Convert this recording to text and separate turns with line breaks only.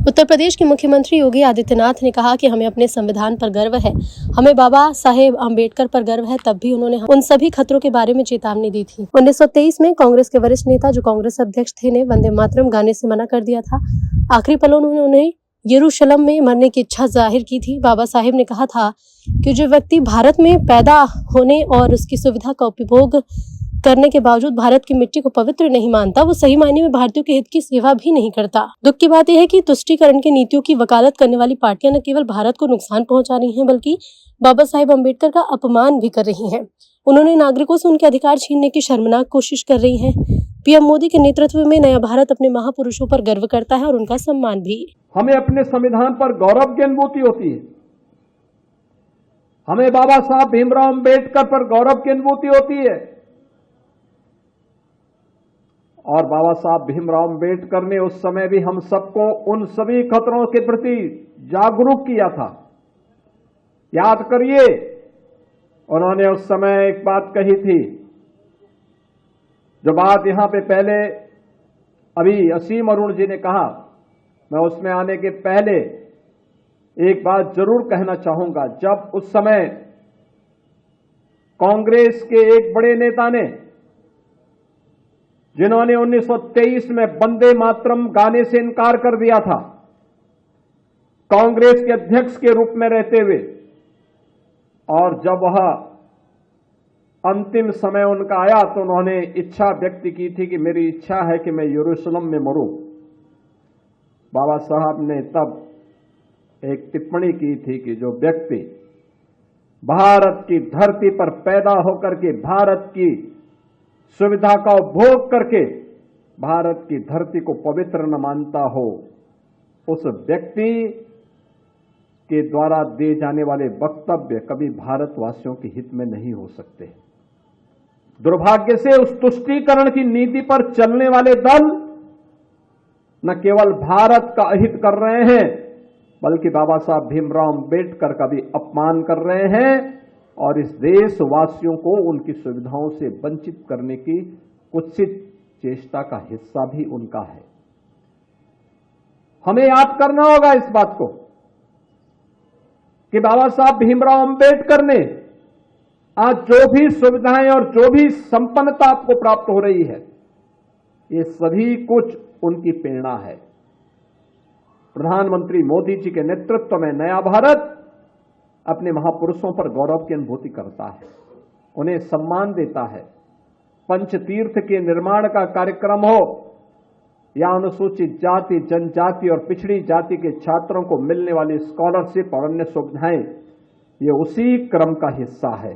उत्तर प्रदेश के मुख्यमंत्री योगी आदित्यनाथ ने कहा कि हमें अपने संविधान पर गर्व है। हमें बाबा साहेब अम्बेडकर पर गर्व है। तब भी उन्होंने उन सभी खतरों के बारे में चेतावनी दी थी। 1923 में कांग्रेस के वरिष्ठ नेता, जो कांग्रेस अध्यक्ष थे, ने वंदे मातरम गाने से मना कर दिया था। आखिरी पलों में उन्हें यरूशलेम में मरने की इच्छा जाहिर की थी। बाबा साहेब ने कहा था कि जो व्यक्ति भारत में पैदा होने और उसकी सुविधा का उपभोग करने के बावजूद भारत की मिट्टी को पवित्र नहीं मानता, वो सही मायने में भारतीयों के हित की सेवा भी नहीं करता। दुख की बात यह है कि तुष्टीकरण की नीतियों की वकालत करने वाली पार्टियां न केवल भारत को नुकसान पहुंचा रही हैं, बल्कि बाबा साहेब अम्बेडकर का अपमान भी कर रही हैं। उन्होंने नागरिकों से उनके अधिकार छीनने की शर्मनाक कोशिश कर रही हैं। पीएम मोदी के नेतृत्व में नया भारत अपने महापुरुषों पर गर्व करता है और उनका सम्मान भी।
हमें अपने संविधान पर गौरव की अनुभूति होती है। हमें बाबा साहब भीमराव अम्बेडकर पर गौरव की अनुभूति होती है। और बाबा साहब भीमराव अम्बेडकर ने उस समय भी हम सबको उन सभी खतरों के प्रति जागरूक किया था। याद करिए, उन्होंने उस समय एक बात कही थी, जो बात यहां पे पहले अभी असीम अरुण जी ने कहा, मैं उसमें आने के पहले एक बात जरूर कहना चाहूंगा। जब उस समय कांग्रेस के एक बड़े नेता ने, जिन्होंने 1923 में वंदे मातरम गाने से इनकार कर दिया था, कांग्रेस के अध्यक्ष के रूप में रहते हुए, और जब वह अंतिम समय उनका आया तो उन्होंने इच्छा व्यक्त की थी कि मेरी इच्छा है कि मैं यरूशलेम में मरूं। बाबा साहब ने तब एक टिप्पणी की थी कि जो व्यक्ति भारत की धरती पर पैदा होकर के भारत की सुविधा का उपभोग करके भारत की धरती को पवित्र न मानता हो, उस व्यक्ति के द्वारा दिए जाने वाले वक्तव्य कभी भारतवासियों के हित में नहीं हो सकते। दुर्भाग्य से उस तुष्टीकरण की नीति पर चलने वाले दल न केवल भारत का अहित कर रहे हैं, बल्कि बाबा साहब भीमराव अम्बेडकर का भी अपमान कर रहे हैं और इस देशवासियों को उनकी सुविधाओं से वंचित करने की कुत्सित चेष्टा का हिस्सा भी उनका है। हमें याद करना होगा इस बात को कि बाबा साहब भीमराव अम्बेडकर ने आज जो भी सुविधाएं और जो भी संपन्नता आपको प्राप्त हो रही है, ये सभी कुछ उनकी प्रेरणा है। प्रधानमंत्री मोदी जी के नेतृत्व में नया भारत अपने महापुरुषों पर गौरव की अनुभूति करता है, उन्हें सम्मान देता है। पंचतीर्थ के निर्माण का कार्यक्रम हो या अनुसूचित जाति, जनजाति और पिछड़ी जाति के छात्रों को मिलने वाली स्कॉलरशिप और अन्य सुविधाएं, ये उसी क्रम का हिस्सा है।